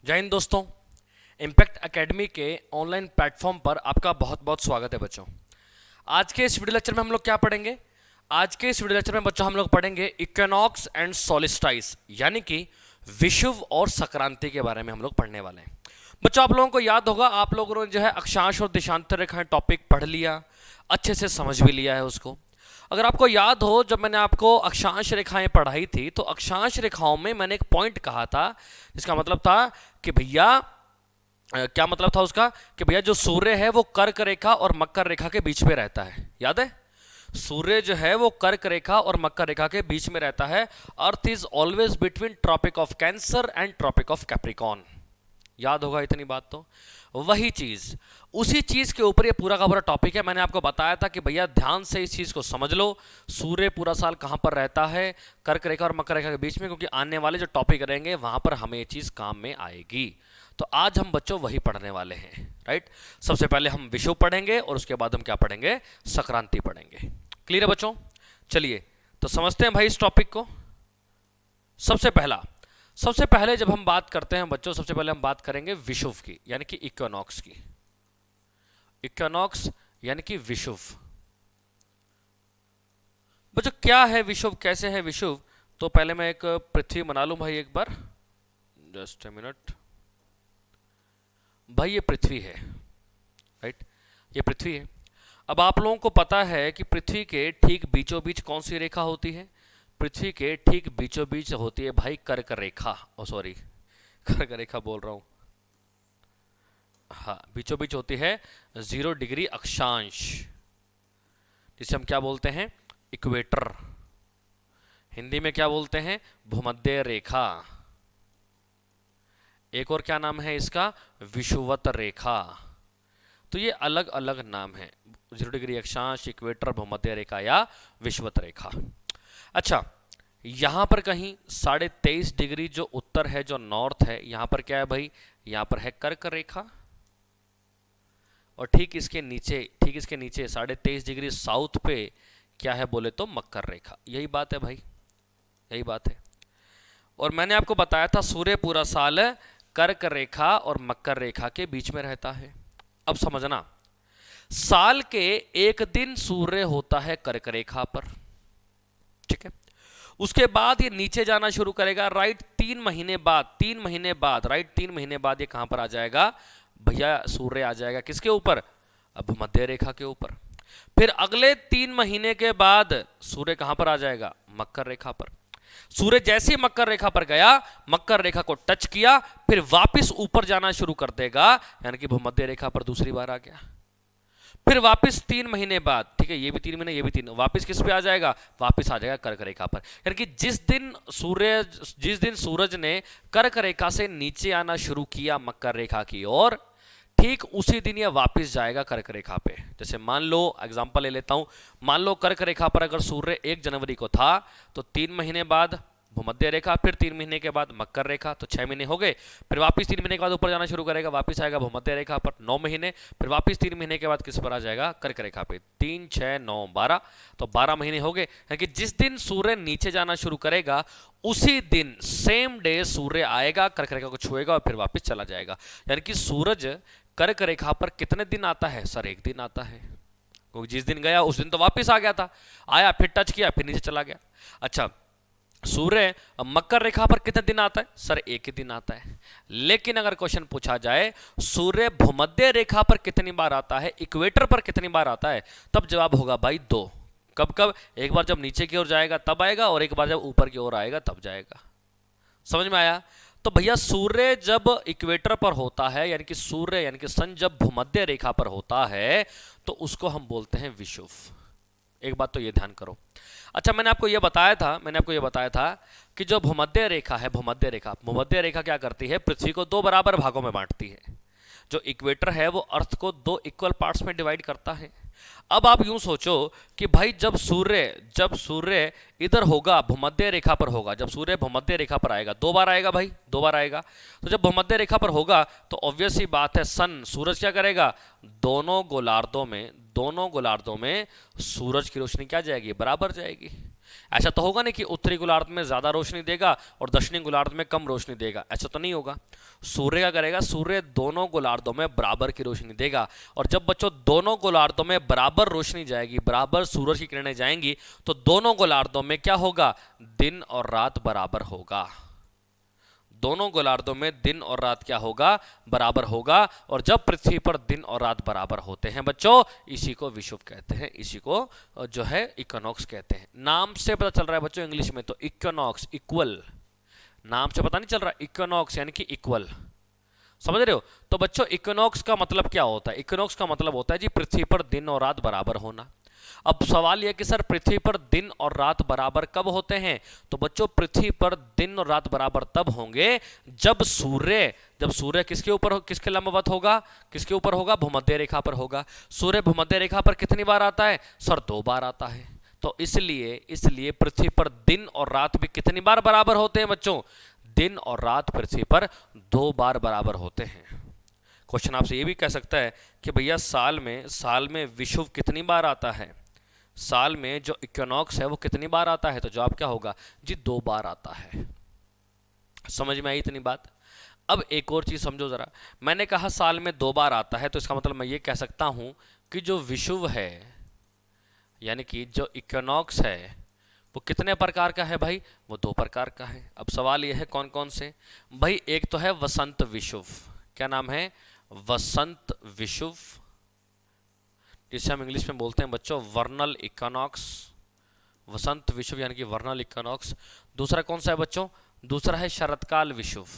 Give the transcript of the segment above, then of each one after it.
जय हिंद दोस्तों। Impact academy के ऑनलाइन प्लेटफॉर्म पर आपका बहुत बहुत स्वागत है बच्चों। आज के इस वीडियो लेक्चर में हम लोग क्या पढ़ेंगे? आज के इस वीडियो लेक्चर में बच्चों हम लोग पढ़ेंगे इक्विनॉक्स एंड सोलिस्टाइस, यानी कि विषुव और संक्रांति के बारे में हम लोग पढ़ने वाले हैं। बच्चों आप लोगों को याद होगा, आप लोगों ने जो है अक्षांश और देशांतर रेखाएं टॉपिक पढ़ लिया, अच्छे से समझ भी लिया है उसको। अगर आपको याद हो, जब मैंने आपको अक्षांश रेखाएं पढ़ाई थी तो अक्षांश रेखाओं में मैंने एक पॉइंट कहा था, जिसका मतलब था कि भैया क्या मतलब था उसका कि भैया जो सूर्य है वो कर्क रेखा और मकर रेखा के बीच में रहता है। याद है? सूर्य जो है वो कर्क रेखा और मकर रेखा के बीच में रहता है। Earth is always between Tropic of Cancer and Tropic of Capricorn. याद होगा इतनी बात तो। वही चीज, उसी चीज के ऊपर ये पूरा का पूरा टॉपिक है। मैंने आपको बताया था कि भैया ध्यान से इस चीज को समझ लो, सूर्य पूरा साल कहां पर रहता है, कर्क रेखा और मकर रेखा के बीच में, क्योंकि आने वाले जो टॉपिक रहेंगे वहां पर हमें ये चीज काम में आएगी। तो आज हम बच्चों वही पढ़ने वाले हैं, राइट। सबसे पहले हम विषुव पढ़ेंगे और उसके बाद हम क्या पढ़ेंगे? संक्रांति पढ़ेंगे। क्लियर है बच्चों? चलिए तो समझते हैं भाई इस टॉपिक को। सबसे पहले जब हम बात करते हैं बच्चों, सबसे पहले हम बात करेंगे विषुव की, यानी कि इक्विनॉक्स की। इक्विनॉक्स यानी कि विषुव। बच्चों क्या है विषुव, कैसे है विषुव? तो पहले मैं एक पृथ्वी बना लूं भाई एक बार, जस्ट ए मिनट। भाई ये पृथ्वी है, राइट, ये पृथ्वी है। अब आप लोगों को पता है कि पृथ्वी के ठीक बीचों बीच कौन सी रेखा होती है? पृथ्वी के ठीक बीचों बीच होती है भाई कर्क रेखा। ओ सॉरी, कर्क रेखा बोल रहा हूं, हाँ, बीचों बीच होती है 0 डिग्री अक्षांश, जिसे हम क्या बोलते हैं? इक्वेटर। हिंदी में क्या बोलते हैं? भूमध्य रेखा। एक और क्या नाम है इसका? विषुवत रेखा। तो ये अलग अलग नाम है, 0 डिग्री अक्षांश, इक्वेटर, भूमध्य रेखा या विषुवत रेखा। अच्छा, यहां पर कहीं 23.5 डिग्री जो उत्तर है, जो नॉर्थ है, यहां पर क्या है भाई? यहां पर है कर्क रेखा। और ठीक इसके नीचे 23.5 डिग्री साउथ पे क्या है बोले तो मकर रेखा। यही बात है भाई, यही बात है। और मैंने आपको बताया था सूर्य पूरा साल कर्क रेखा और मकर रेखा के बीच में रहता है। अब समझना, साल के एक दिन सूर्य होता है कर्क रेखा पर, ठीक है। उसके बाद ये नीचे जाना शुरू करेगा, राइट। 3 महीने बाद राइट, 3 महीने बाद ये कहां पर आ जाएगा भैया? सूर्य आ जाएगा किसके ऊपर? अब मध्य रेखा के ऊपर। फिर अगले 3 महीने के बाद सूर्य कहां पर आ जाएगा? मकर रेखा पर। सूर्य जैसे ही मकर रेखा पर गया, मकर रेखा को टच किया, फिर वापस ऊपर जाना शुरू कर देगा, यानी कि भूमध्य रेखा पर दूसरी बार आ गया। फिर वापस 3 महीने बाद, ठीक है, ये भी 3 महीने, ये भी 3, वापस किस पे आ जाएगा? वापस आ जाएगा कर्क रेखा पर। यानी कि जिस दिन सूरज ने कर्क रेखा से नीचे आना शुरू किया मकर रेखा की ओर, ठीक उसी दिन ये वापस जाएगा कर्क रेखा पे। जैसे मान लो, एग्जांपल ले लेता हूं, मान लो कर्क रेखा पर अगर सूर्य 1 जनवरी को था, तो 3 महीने बाद भूमध्य रेखा, फिर 3 महीने के बाद मकर रेखा, तो 6 महीने हो गए। फिर वापस 3 महीने के बाद ऊपर जाना शुरू करेगा, वापस आएगा भूमध्य रेखा पर 9 महीने। फिर वापस 3 महीने के बाद किस पर आ जाएगा? कर्क रेखा पे। 3, 6, 9, 12, तो 12 महीने हो गए। यानी कि जिस दिन सूर्य नीचे जाना शुरू करेगा, उसी दिन सेम डे सूर्य आएगा, कर्क रेखा को छुएगा और फिर वापस चला जाएगा। यानी कि सूरज कर्क रेखा पर कितने दिन आता है? सर 1 दिन आता है, क्योंकि जिस दिन गया उस दिन तो वापस आ गया था, आया फिर टच किया फिर नीचे चला गया। अच्छा, सूर्य मकर रेखा पर कितने दिन आता है? सर 1 ही दिन आता है। लेकिन अगर क्वेश्चन पूछा जाए सूर्य भूमध्य रेखा पर कितनी बार आता है, इक्वेटर पर कितनी बार आता है, तब जवाब होगा भाई 2। कब कब? एक बार जब नीचे की ओर जाएगा तब आएगा, और एक बार जब ऊपर की ओर आएगा तब जाएगा। समझ में आया? तो भैया सूर्य जब इक्वेटर पर होता है, यानी कि सूर्य यानी कि सन जब भूमध्य रेखा पर होता है, तो उसको हम बोलते हैं विषुव। एक बात तो ये ध्यान करो। अच्छा, मैंने आपको ये बताया था कि जो भूमध्य रेखा है, भूमध्य रेखा क्या करती है? पृथ्वी को 2 बराबर भागों में बांटती है। जो इक्वेटर है वो अर्थ को 2 इक्वल पार्ट्स में डिवाइड करता है। अब आप यूं सोचो कि भाई जब सूर्य इधर होगा, भूमध्य रेखा पर होगा, जब सूर्य भूमध्य रेखा पर आएगा 2 बार आएगा भाई, 2 बार आएगा। तो जब भूमध्य रेखा पर होगा तो ऑब्वियस ही बात है, सूरज क्या करेगा? दोनों गोलार्धों में सूरज की रोशनी क्या जाएगी? बराबर जाएगी। ऐसा तो होगा नहीं कि उत्तरी गोलार्ध में ज्यादा रोशनी देगा और दक्षिणी गोलार्ध में कम रोशनी देगा, ऐसा तो नहीं होगा। सूर्य क्या करेगा, सूर्य दोनों गोलार्धों में बराबर की रोशनी देगा। और जब बच्चों दोनों गोलार्धों में बराबर रोशनी जाएगी, बराबर सूरज की किरणें जाएंगी, तो दोनों गोलार्धों में क्या होगा, दिन और रात बराबर होगा। दोनों गोलार्धों में दिन और रात क्या होगा, बराबर होगा। और जब पृथ्वी पर दिन और रात बराबर होते हैं बच्चों, इसी को विषुव कहते हैं, इसी को जो है इक्विनॉक्स कहते हैं। नाम से पता चल रहा है बच्चों इंग्लिश में तो इक्विनॉक्स, इक्वल, नाम से पता नहीं चल रहा, इक्विनॉक्स यानी कि इक्वल, समझ रहे हो। तो बच्चों इक्विनॉक्स का मतलब क्या होता है, इक्विनॉक्स का मतलब होता है जी पृथ्वी पर दिन और रात बराबर होना। अब सवाल यह कि सर पृथ्वी पर दिन और रात बराबर कब होते हैं, तो बच्चों पृथ्वी पर दिन और रात बराबर तब होंगे जब सूर्य किसके ऊपर, किसके लंबवत होगा, किसके ऊपर होगा, भूमध्य रेखा पर होगा। सूर्य भूमध्य रेखा पर कितनी बार आता है सर, 2 बार आता है। तो इसलिए पृथ्वी पर दिन और रात भी कितनी बार बराबर होते हैं बच्चों, दिन और रात पृथ्वी पर 2 बार बराबर होते हैं। क्वेश्चन आपसे ये भी कह सकता है कि भैया साल में विषुव कितनी बार आता है, साल में जो इक्विनॉक्स है वो कितनी बार आता है, तो जवाब क्या होगा जी 2 बार आता है। समझ में आई इतनी बात। अब एक और चीज समझो जरा, मैंने कहा साल में 2 बार आता है, तो इसका मतलब मैं ये कह सकता हूं कि जो विषुव है यानी कि जो इक्विनॉक्स है वो कितने प्रकार का है भाई, वो 2 प्रकार का है। अब सवाल यह है कौन कौन से भाई, एक तो है वसंत विषुव, क्या नाम है, वसंत विषुव, जिसे हम इंग्लिश में बोलते हैं बच्चों वर्नल इक्विनॉक्स, वसंत विषुव यानी कि वर्नल इक्विनॉक्स। दूसरा कौन सा है बच्चों, दूसरा है शरतकाल विषुव,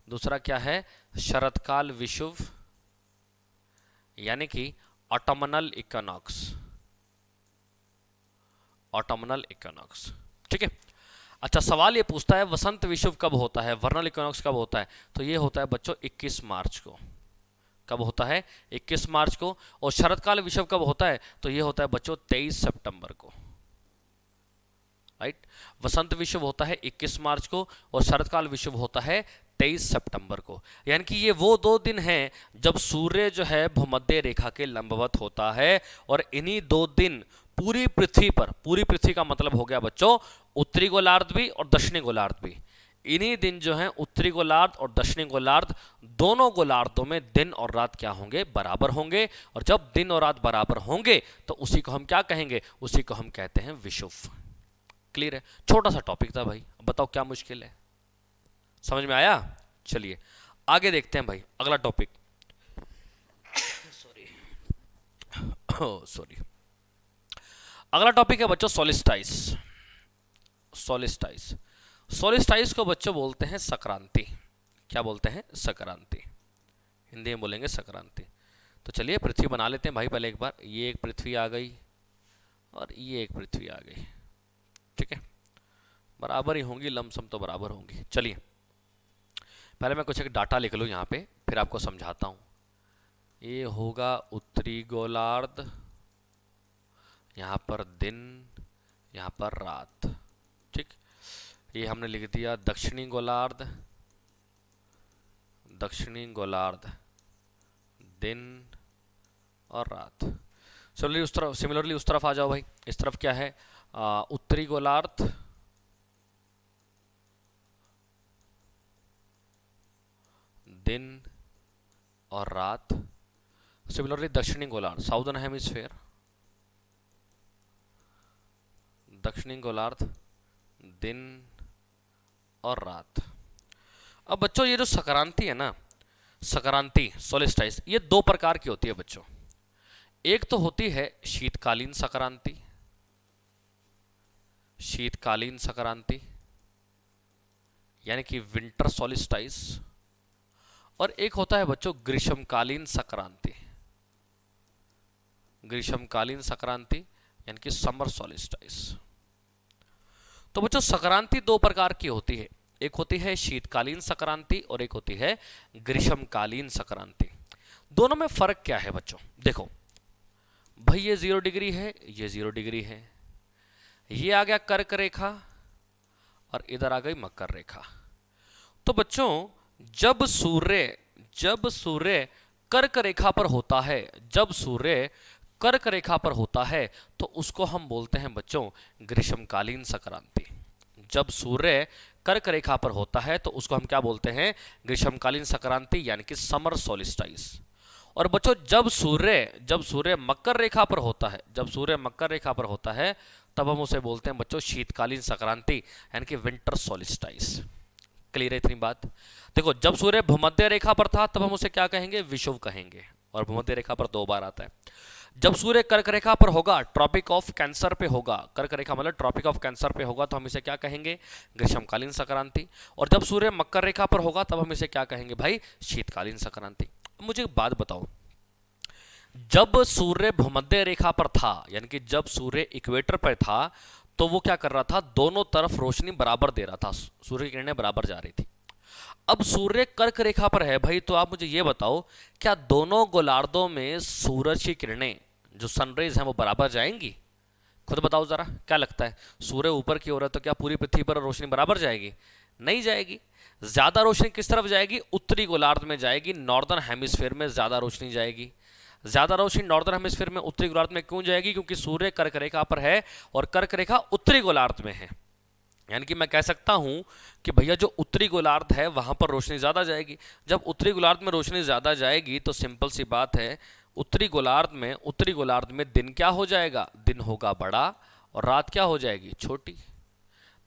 दूसरा क्या है, शरतकाल विषुव यानी कि ऑटमनल इक्विनॉक्स, ऑटमनल इक्विनॉक्स, ठीक है। अच्छा सवाल ये पूछता है वसंत विषुव कब होता है, वर्नल इक्विनॉक्स कब होता है, तो ये होता है बच्चों 21 मार्च को। कब होता है, 21 मार्च को। और शरतकाल विषुव कब होता है, तो ये होता है बच्चों 23 सितंबर को, राइट। वसंत विषुव होता है 21 मार्च को और शरतकाल विषुव होता है 23 सितंबर को। यानी कि ये वो 2 दिन हैं जब सूर्य जो है भूमध्य रेखा के लंबवत होता है। और इन्हीं 2 दिन पूरी पृथ्वी का मतलब हो गया बच्चों उत्तरी गोलार्ध भी और दक्षिणी गोलार्ध भी, इन्हीं दिन जो है उत्तरी गोलार्ध और दक्षिणी गोलार्ध दोनों गोलार्धों में दिन और रात क्या होंगे, बराबर होंगे। और जब दिन और रात बराबर होंगे तो उसी को हम क्या कहेंगे, उसी को हम कहते हैं विषुव। क्लियर है, छोटा सा टॉपिक था भाई, अब बताओ क्या मुश्किल है, समझ में आया। चलिए आगे देखते हैं भाई अगला टॉपिक। सॉरी अगला टॉपिक है बच्चों सोलिस्टाइस। सोलिस्टाइस को बच्चों बोलते हैं संक्रांति। क्या बोलते हैं, संक्रांति, हिंदी में बोलेंगे संक्रांति। तो चलिए पृथ्वी बना लेते हैं भाई पहले एक बार। ये एक पृथ्वी आ गई और ये एक पृथ्वी आ गई, ठीक है, बराबर ही होंगी, लमसम तो बराबर होंगी। चलिए पहले मैं कुछ एक डाटा लिख लूँ यहाँ पे, फिर आपको समझाता हूँ। ये होगा उत्तरी गोलार्ध, यहाँ पर दिन, यहाँ पर रात, ठीक। ये हमने लिख दिया दक्षिणी गोलार्ध, दिन और रात। सिमिलरली उस तरफ आ जाओ भाई, इस तरफ क्या है, उत्तरी गोलार्ध, दिन और रात। सिमिलरली दक्षिणी गोलार्ध, साउदर्न हेमिस्फेयर, दक्षिणी गोलार्ध, दिन और रात। अब बच्चों ये जो संक्रांति है ना, संक्रांति सोलिस्टाइस, ये 2 प्रकार की होती है बच्चों। एक तो होती है शीतकालीन संक्रांति, शीतकालीन संक्रांति यानी कि विंटर सोलिस्टाइस, और एक होता है बच्चों ग्रीष्मकालीन संक्रांति, ग्रीष्मकालीन संक्रांति यानी कि समर सोलिस्टाइस। तो बच्चों संक्रांति 2 प्रकार की होती है, एक होती है शीतकालीन संक्रांति और एक होती है ग्रीष्मकालीन संक्रांति। दोनों में फर्क क्या है बच्चों, देखो भाई ये 0 डिग्री है, ये 0 डिग्री है, ये आ गया कर्क रेखा और इधर आ गई मकर रेखा। तो बच्चों जब सूर्य कर्क रेखा पर होता है, जब सूर्य कर्क रेखा पर होता है तो उसको हम बोलते हैं बच्चों ग्रीष्मकालीन संक्रांति। जब सूर्य कर्क रेखा पर होता है तो उसको हम क्या बोलते हैं, ग्रीष्मकालीन संक्रांति यानी कि समर सोलिस्टाइस। और बच्चों जब सूर्य मकर रेखा पर होता है, जब सूर्य मकर रेखा पर होता है तब हम उसे बोलते हैं बच्चों शीतकालीन संक्रांति यानी कि विंटर सोलिस्टाइस। क्लियर है इतनी बात? देखो जब सूर्य भूमध्य रेखा पर था तब हम उसे क्या कहेंगे, विषुव कहेंगे, और भूमध्य रेखा पर 2 बार आता है। जब सूर्य कर्क रेखा पर होगा, ट्रॉपिक ऑफ कैंसर पे होगा, कर्क रेखा मतलब ट्रॉपिक ऑफ कैंसर पे होगा तो हम इसे क्या कहेंगे, ग्रीष्मकालीन संक्रांति। और जब सूर्य मकर रेखा पर होगा तब हम इसे क्या कहेंगे भाई, शीतकालीन संक्रांति। मुझे एक बात बताओ, जब सूर्य भूमध्य रेखा पर था यानी कि जब सूर्य इक्वेटर पर था तो वो क्या कर रहा था, दोनों तरफ रोशनी बराबर दे रहा था, सूर्य की किरणें बराबर जा रही थी। अब सूर्य कर्क रेखा पर है भाई, तो आप मुझे ये बताओ क्या दोनों गोलार्धों में सूरज की किरणें जो सनरेज हैं वो बराबर जाएंगी? खुद बताओ जरा, क्या लगता है? सूर्य ऊपर की ओर है तो क्या पूरी पृथ्वी पर रोशनी बराबर जाएगी? नहीं जाएगी। ज्यादा रोशनी किस तरफ जाएगी, उत्तरी गोलार्ध में जाएगी, नॉर्दर्न हेमिस्फीयर में ज्यादा रोशनी जाएगी। ज्यादा रोशनी नॉर्दर्न हेमिस्फीयर में, उत्तरी गोलार्ध में क्यों जाएगी? क्योंकि सूर्य कर्क रेखा पर है और कर्क रेखा उत्तरी गोलार्ध में है। यानी कि मैं कह सकता हूं कि भैया जो उत्तरी गोलार्ध है वहां पर रोशनी ज्यादा जाएगी। जब उत्तरी गोलार्ध में रोशनी ज्यादा जाएगी तो सिंपल सी बात है, उत्तरी गोलार्ध में दिन क्या हो जाएगा, दिन होगा बड़ा और रात क्या हो जाएगी, छोटी।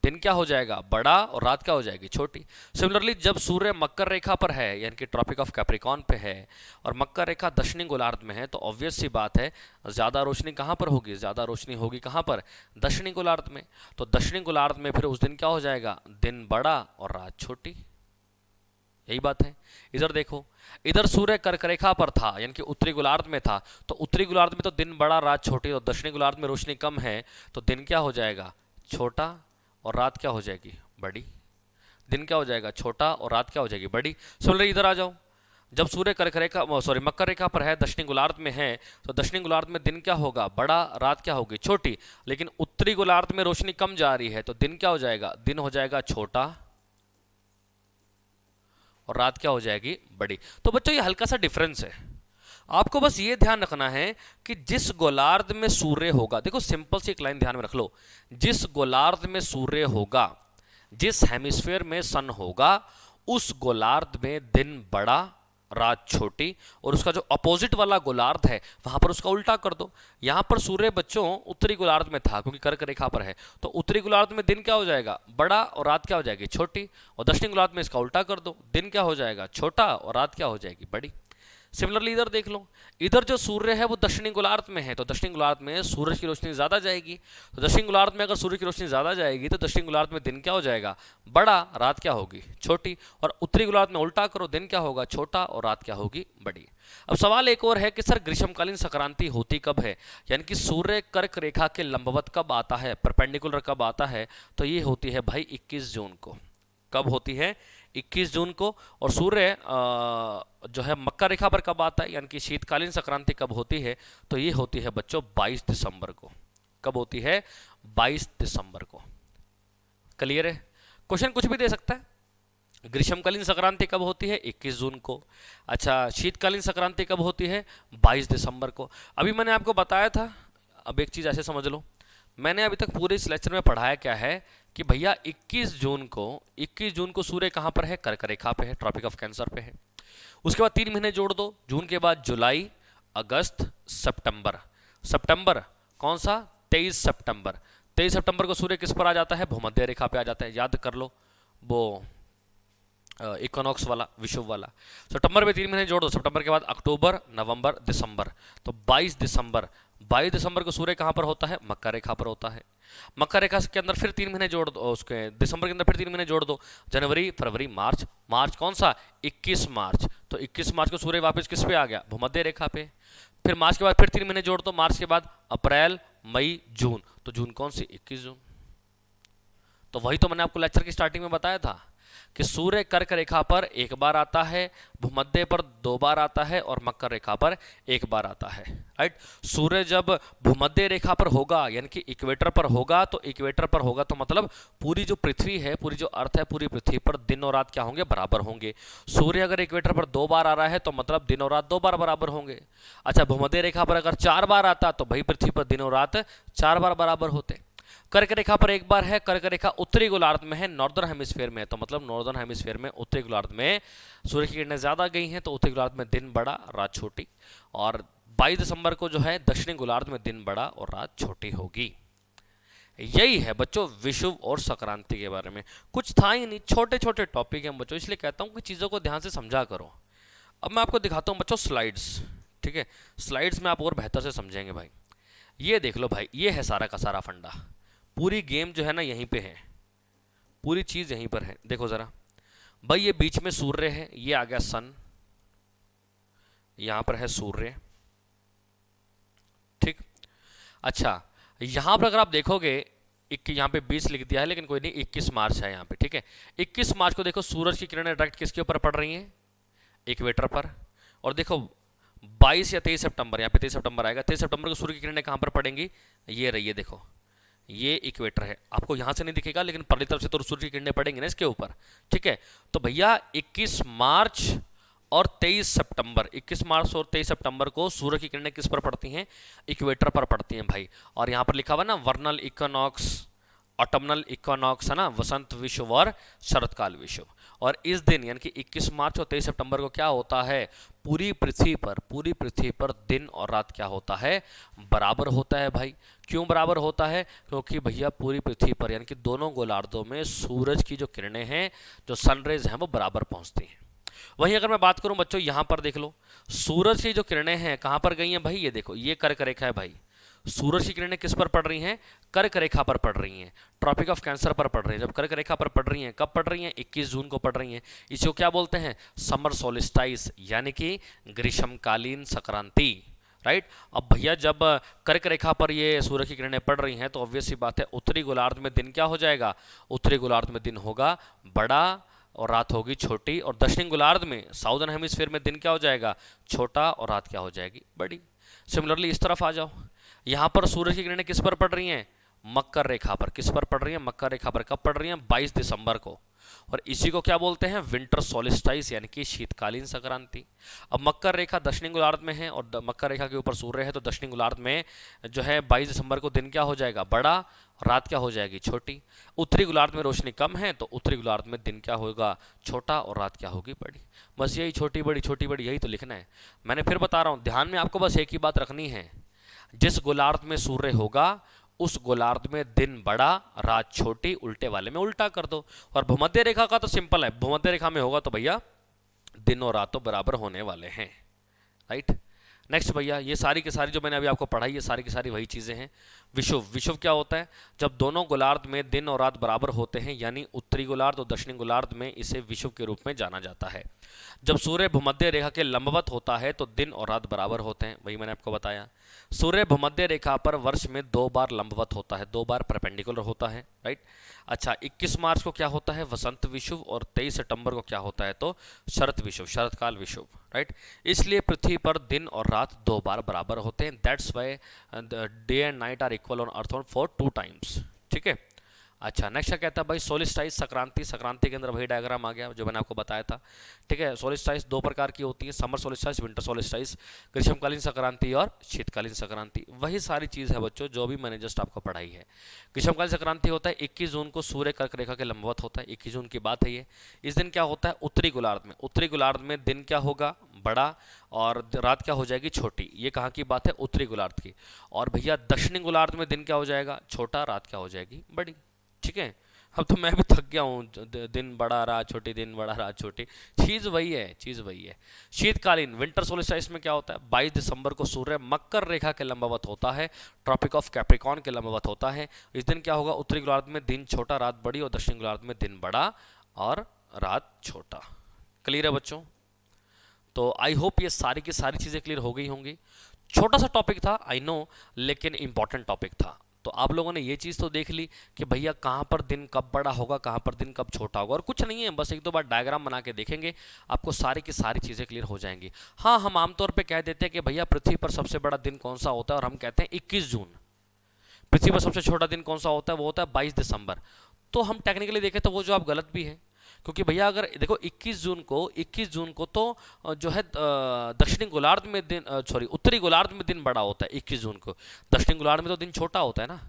दिन क्या हो जाएगा, बड़ा, और रात क्या हो जाएगी, छोटी। सिमिलरली जब सूर्य मकर रेखा पर है यानी कि ट्रॉपिक ऑफ कैप्रिकॉर्न पे है और मकर रेखा दक्षिणी गोलार्ध में है तो ऑब्वियस सी बात है ज्यादा रोशनी कहां पर होगी, ज्यादा रोशनी होगी कहां पर, दक्षिणी गोलार्ध में। तो दक्षिणी गोलार्ध में फिर उस दिन क्या हो जाएगा, दिन बड़ा और रात छोटी। यही बात है। इधर देखो, इधर सूर्य कर्क रेखा पर था यानी कि उत्तरी गोलार्ध में था, तो उत्तरी गोलार्ध में तो दिन बड़ा रात छोटी, और दक्षिणी गोलार्ध में रोशनी कम है तो दिन क्या हो जाएगा, छोटा, और रात क्या हो जाएगी, बड़ी। दिन क्या हो जाएगा, छोटा, और रात क्या हो जाएगी, बड़ी। सिमिलरली इधर आ जाओ, जब सूर्य मकर रेखा पर है, दक्षिणी गोलार्ध में है, तो दक्षिणी गोलार्ध में दिन क्या होगा, बड़ा, रात क्या होगी, छोटी। लेकिन उत्तरी गोलार्ध में रोशनी कम जा रही है तो दिन क्या हो जाएगा, दिन हो जाएगा छोटा और रात क्या हो जाएगी, बड़ी। तो बच्चों ये हल्का सा डिफरेंस है, आपको बस ये ध्यान रखना है कि जिस गोलार्ध में सूर्य होगा, देखो सिंपल सी एक लाइन ध्यान में रख लो, जिस गोलार्ध में सूर्य होगा, जिस हेमिस्फीयर में सन होगा, उस गोलार्ध में दिन बड़ा रात छोटी, और उसका जो अपोजिट वाला गोलार्ध है वहां पर उसका उल्टा कर दो। यहां पर सूर्य बच्चों उत्तरी गोलार्ध में था क्योंकि कर्क रेखा पर है, तो उत्तरी गोलार्ध में दिन क्या हो जाएगा, बड़ा, और रात क्या हो जाएगी, छोटी। और दक्षिणी गोलार्ध में इसका उल्टा कर दो, दिन क्या हो जाएगा, छोटा, और रात क्या हो जाएगी, बड़ी। सिमिलरली इधर देख लो, इधर जो सूर्य है वो दक्षिणी गोलार्ध में है, तो दक्षिणी गोलार्ध में सूरज की रोशनी ज्यादा जाएगी। तो दक्षिणी गोलार्ध में अगर सूर्य की रोशनी ज्यादा जाएगी तो दक्षिणी गोलार्ध में दिन क्या हो जाएगा, बड़ा, रात क्या होगी, छोटी। और उत्तरी गोलार्ध में उल्टा करो, दिन क्या होगा, छोटा, और रात क्या होगी, बड़ी। अब सवाल एक और है कि सर ग्रीष्मकालीन संक्रांति होती कब है, यानी कि सूर्य कर्क रेखा के लंबवत कब आता है, परपेंडिकुलर कब आता है, तो ये होती है भाई 21 जून को। कब होती है, 21 जून को। और सूर्य जो है मकर रेखा पर कब आता है, यानी कि शीतकालीन संक्रांति कब होती है, तो ये होती है बच्चों 22 दिसंबर को। कब होती है, 22 दिसंबर को। क्लियर है? क्वेश्चन कुछ भी दे सकता है। ग्रीष्मकालीन संक्रांति कब होती है, 21 जून को। अच्छा, शीतकालीन संक्रांति कब होती है, 22 दिसंबर को। अभी मैंने आपको बताया था, अब एक चीज ऐसे समझ लो, मैंने अभी तक पूरे इस लेक्चर में पढ़ाया क्या है कि भैया 21 जून को सूर्य कहां पर है, कर्क रेखा पे है, ट्रॉपिक ऑफ कैंसर पे है। उसके बाद 3 महीने जोड़ दो, जून के बाद जुलाई, अगस्त, सितंबर कौन सा, 23 सितंबर। 23 सितंबर को सूर्य किस पर आ जाता है, भूमध्य रेखा पे आ जाता है। याद कर लो वो इक्विनॉक्स वाला, विषुव वाला। सितंबर में 3 महीने जोड़ दो, सितंबर के बाद अक्टूबर, नवंबर, दिसंबर, तो 22 दिसंबर को सूर्य कहां पर होता है, मकर रेखा पर होता है। मकर रेखा के अंदर फिर 3 महीने जोड़ दो, उसके दिसंबर के अंदर फिर 3 महीने जोड़ दो, जनवरी, फरवरी, मार्च कौन सा, 21 मार्च। तो 21 मार्च को सूर्य वापस किस पे आ गया, भूमध्य रेखा पे। फिर मार्च के बाद फिर 3 महीने जोड़ दो, मार्च के बाद अप्रैल, मई, जून, तो जून कौन सी, 21 जून। तो वही तो मैंने आपको लेक्चर की स्टार्टिंग में बताया था कि सूर्य कर्क रेखा पर एक बार आता है, भूमध्य पर 2 बार आता है, और मकर रेखा पर 1 बार आता है। राइट, सूर्य जब भूमध्य रेखा पर होगा यानी कि इक्वेटर पर होगा, तो इक्वेटर पर होगा तो मतलब पूरी जो पृथ्वी है, पूरी जो अर्थ है, पूरी पृथ्वी पर दिन और रात क्या होंगे, बराबर होंगे। सूर्य अगर इक्वेटर पर 2 बार आ रहा है तो मतलब दिन और रात 2 बार बराबर होंगे। अच्छा, भूमध्य रेखा पर अगर 4 बार आता तो भाई पृथ्वी पर दिन और रात 4 बार बराबर होते। कर्क रेखा पर एक बार है, कर्क रेखा उत्तरी गोलार्ध में है, नॉर्दर्न हेमिस्फीयर में है, तो मतलब नॉर्दर्न हेमिस्फीयर में उत्तरी गोलार्ध में सूर्य की किरणें ज्यादा गई हैं, तो उत्तरी गोलार्ध में दिन बड़ा रात छोटी। और 22 दिसंबर को जो है दक्षिणी गोलार्ध में दिन बड़ा और रात छोटी होगी। यही है बच्चों विषुव और संक्रांति के बारे में। कुछ था ही नहीं, छोटे छोटे टॉपिक हैं बच्चों, इसलिए कहता हूं कि चीजों को ध्यान से समझा करो। अब मैं आपको दिखाता हूं बच्चों स्लाइड्स, ठीक है, स्लाइड्स में आप और बेहतर से समझेंगे भाई। ये देख लो भाई, ये है सारा का सारा फंडा, पूरी गेम जो है ना यहीं पे है, पूरी चीज यहीं पर है। देखो जरा भाई, ये बीच में सूर्य है, ये आ गया सन, यहां पर है सूर्य, ठीक। अच्छा, यहां पर अगर आप देखोगे यहाँ पे 20 लिख दिया है, लेकिन कोई नहीं, 21 मार्च है यहाँ पे, ठीक है। 21 मार्च को देखो सूरज की किरणें डायरेक्ट किसके ऊपर पड़ रही हैं, इक्वेटर पर। और देखो 22 या 23 सितंबर, यहाँ पे 23 सितंबर आएगा, 23 सितंबर को सूर्य की किरणें कहाँ पर पड़ेंगी, ये रही है, देखो ये इक्वेटर है, आपको यहां से नहीं दिखेगा लेकिन परली तरफ से तो सूर्य की किरणें पड़ेंगी ना इसके ऊपर, ठीक है। तो भैया 21 मार्च और 23 सितंबर, 21 मार्च और 23 सितंबर को सूर्य की किरणें किस पर पड़ती हैं, इक्वेटर पर पड़ती हैं भाई। और यहाँ पर लिखा हुआ ना वर्नल इक्विनॉक्स, ऑटमनल इक्विनॉक्स है ना, वसंत विषुव और शरतकाल विषुव। और इस दिन यानी कि 21 मार्च और 23 सितंबर को क्या होता है, पूरी पृथ्वी पर दिन और रात क्या होता है, बराबर होता है भाई। क्यों बराबर होता है, क्योंकि भैया पूरी पृथ्वी पर यानी कि दोनों गोलार्धों में सूरज की जो किरणें हैं, जो सनरेज हैं, वो बराबर पहुंचती हैं। वहीं अगर मैं बात करूं बच्चों, यहां पर देख लो सूरज की जो किरणें हैं कहां पर गई हैं भाई, ये देखो ये कर्क रेखा है भाई, सूरज की किरणें किस पर पड़ रही हैं, कर्क रेखा पर पड़ रही हैं, ट्रॉपिक ऑफ कैंसर पर पड़ रही हैं। जब कर्क रेखा पर पड़ रही हैं, कब पड़ रही हैं, 21 जून को पड़ रही हैं। इसको क्या बोलते हैं, समर सोलिस्टाइस, यानी कि ग्रीष्मकालीन संक्रांति, राइट। अब भैया जब कर्क रेखा पर ये सूर्य की किरणें पड़ रही हैं, तो ऑब्वियस सी बात है उत्तरी गोलार्ध में दिन क्या हो जाएगा, उत्तरी गोलार्ध में दिन होगा बड़ा और रात होगी छोटी। और दक्षिण गोलार्ध में साउदर्न हेमिस्फीयर में दिन क्या हो जाएगा, छोटा और रात क्या हो जाएगी, बड़ी। सिमिलरली इस तरफ आ जाओ, यहां पर सूरज की किरणें किस पर पड़ रही हैं, मकर रेखा पर। किस पर पड़ रही हैं, मकर रेखा पर। कब पड़ रही हैं, 22 दिसंबर को। और इसी को क्या बोलते हैं, विंटर सोलिस्टाइस, यानी कि शीतकालीन संक्रांति। अब मकर रेखा दक्षिण गोलार्ध में है और मकर रेखा के ऊपर सूर्य है, तो दक्षिण गोलार्ध में जो है 22 दिसंबर को दिन क्या हो जाएगा, बड़ा, रात क्या हो जाएगी, छोटी। उत्तरी गोलार्ध में रोशनी कम है, तो उत्तरी गोलार्ध में दिन क्या होगा, छोटा, और रात क्या होगी, बड़ी। बस यही छोटी बड़ी यही तो लिखना है। मैंने फिर बता रहा हूं, ध्यान में आपको बस एक ही बात रखनी है, जिस गोलार्ध में सूर्य होगा उस गोलार्ध में दिन बड़ा रात छोटी, उल्टे वाले में उल्टा कर दो। और भूमध्य रेखा का तो सिंपल है, भूमध्य रेखा में होगा तो भैया दिन और रात तो बराबर होने वाले हैं, राइट। नेक्स्ट भैया, ये सारी की सारी जो मैंने अभी आपको पढ़ाई, ये सारी की सारी वही चीजें हैं। विषुव, विषुव क्या होता है, जब दोनों गोलार्ध में दिन और रात बराबर होते हैं, यानी उत्तरी गोलार्ध और दक्षिणी गोलार्ध में, इसे विषुव के रूप में जाना जाता है। जब सूर्य भूमध्य रेखा के लंबवत होता है तो दिन और रात बराबर होते हैं, वही मैंने आपको बताया। सूर्य भूमध्य रेखा पर वर्ष में 2 बार लंबवत होता है, 2 बार परपेंडिकुलर होता है, राइट। अच्छा, 21 मार्च को क्या होता है, वसंत विषुव, और 23 सितंबर को क्या होता है, तो शरत विषुव, शरतकाल विषुव, राइट। इसलिए पृथ्वी पर दिन और रात 2 बार बराबर होते हैं। That's why day and night are equal on earth for 2 times, ठीक है। अच्छा, नेक्स्ट क्या कहता है भाई, सोलिस्टाइस संक्रांति। संक्रांति के अंदर वही डायग्राम आ गया जो मैंने आपको बताया था, ठीक है। सोलिस्टाइस 2 प्रकार की होती है, समर सोलिस्टाइस, विंटर सोलिस्टाइस, ग्रीष्मकालीन संक्रांति और शीतकालीन संक्रांति। वही सारी चीज़ है बच्चों जो भी मैंने जस्ट आपको पढ़ाई है। ग्रीष्मकालीन संक्रांति होता है 21 जून को, सूर्य कर्क रेखा के लंबवत होता है, 21 जून की बात है ये। इस दिन क्या होता है, उत्तरी गोलार्ध में, उत्तरी गोलार्ध में दिन क्या होगा, बड़ा, और रात क्या हो जाएगी, छोटी। ये कहाँ की बात है, उत्तरी गोलार्ध की। और भैया दक्षिणी गोलार्ध में दिन क्या हो जाएगा, छोटा, रात क्या हो जाएगी, बड़ी, ठीक है। अब तो मैं भी थक गया हूँ, दिन बड़ा रात छोटी, दिन बड़ा रात छोटी, चीज़ वही है, चीज़ वही है। शीतकालीन, विंटर सोलिस्टाइस में क्या होता है, 22 दिसंबर को सूर्य मकर रेखा के लंबवत होता है, ट्रॉपिक ऑफ कैप्रिकॉर्न के लंबवत होता है। इस दिन क्या होगा, उत्तरी गोलार्ध में दिन छोटा, रात बड़ी, और दक्षिण गोलार्ध में दिन बड़ा और रात छोटा। क्लियर है बच्चों? तो आई होप ये सारी की सारी चीज़ें क्लियर हो गई होंगी। छोटा सा टॉपिक था, आई नो, लेकिन इंपॉर्टेंट टॉपिक था। तो आप लोगों ने ये चीज़ तो देख ली कि भैया कहाँ पर दिन कब बड़ा होगा, कहाँ पर दिन कब छोटा होगा, और कुछ नहीं है, बस 1-2 बार डायग्राम बना के देखेंगे, आपको सारी की सारी चीज़ें क्लियर हो जाएंगी। हाँ, हम आमतौर पे कह देते हैं कि भैया पृथ्वी पर सबसे बड़ा दिन कौन सा होता है, और हम कहते हैं 21 जून। पृथ्वी पर सबसे छोटा दिन कौन सा होता है, वो होता है 22 दिसंबर। तो हम टेक्निकली देखें तो वो जो आप गलत भी है, क्योंकि भैया अगर देखो 21 जून को तो जो है दक्षिणी गोलार्ध में दिन, सॉरी, उत्तरी गोलार्ध में दिन बड़ा होता है 21 जून को, दक्षिणी गोलार्ध में तो दिन छोटा होता है ना।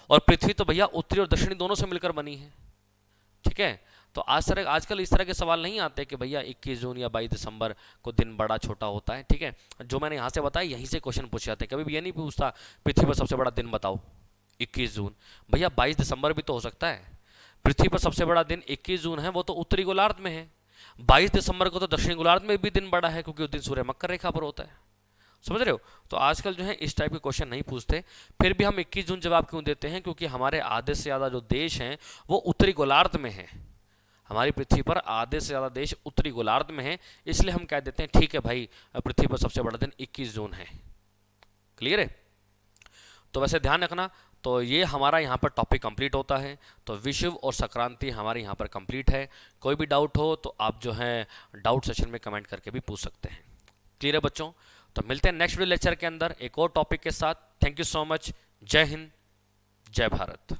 और पृथ्वी तो भैया उत्तरी और दक्षिणी दोनों से मिलकर बनी है। ठीक है, तो आजकल इस तरह के सवाल नहीं आते कि भैया 21 जून या 22 दिसंबर को दिन बड़ा छोटा होता है। ठीक है, जो मैंने यहाँ से बताया यहीं से क्वेश्चन पूछे जाते हैं, कभी भी ये नहीं पूछता पृथ्वी पर सबसे बड़ा दिन बताओ 21 जून। भैया 22 दिसंबर भी तो हो सकता है। पृथ्वी पर सबसे बड़ा दिन 21 जून है, वो तो उत्तरी गोलार्ध में है। 22 दिसंबर को तो दक्षिणी गोलार्ध में भी दिन बड़ा है, क्योंकि उस दिन सूर्य मकर रेखा पर होता है। समझ रहे हो? तो आजकल जो है इस टाइप के क्वेश्चन नहीं पूछते। फिर भी हम 21 जून जवाब क्यों देते हैं? क्योंकि हमारे आधे से ज़्यादा जो देश हैं वो उत्तरी गोलार्ध में हैं। हमारी पृथ्वी पर आधे से ज़्यादा देश उत्तरी गोलार्ध में हैं, इसलिए हम कह देते हैं ठीक है भाई, पृथ्वी पर सबसे बड़ा दिन 21 जून है। क्लियर है? तो वैसे ध्यान रखना, तो ये हमारा यहाँ पर टॉपिक कंप्लीट होता है। तो विषुव और संक्रांति हमारे यहाँ पर कंप्लीट है। कोई भी डाउट हो तो आप जो है डाउट सेशन में कमेंट करके भी पूछ सकते हैं। क्लियर है बच्चों? तो मिलते हैं नेक्स्ट वीडियो लेक्चर के अंदर एक और टॉपिक के साथ। Thank you so much. जय हिंद, जय भारत।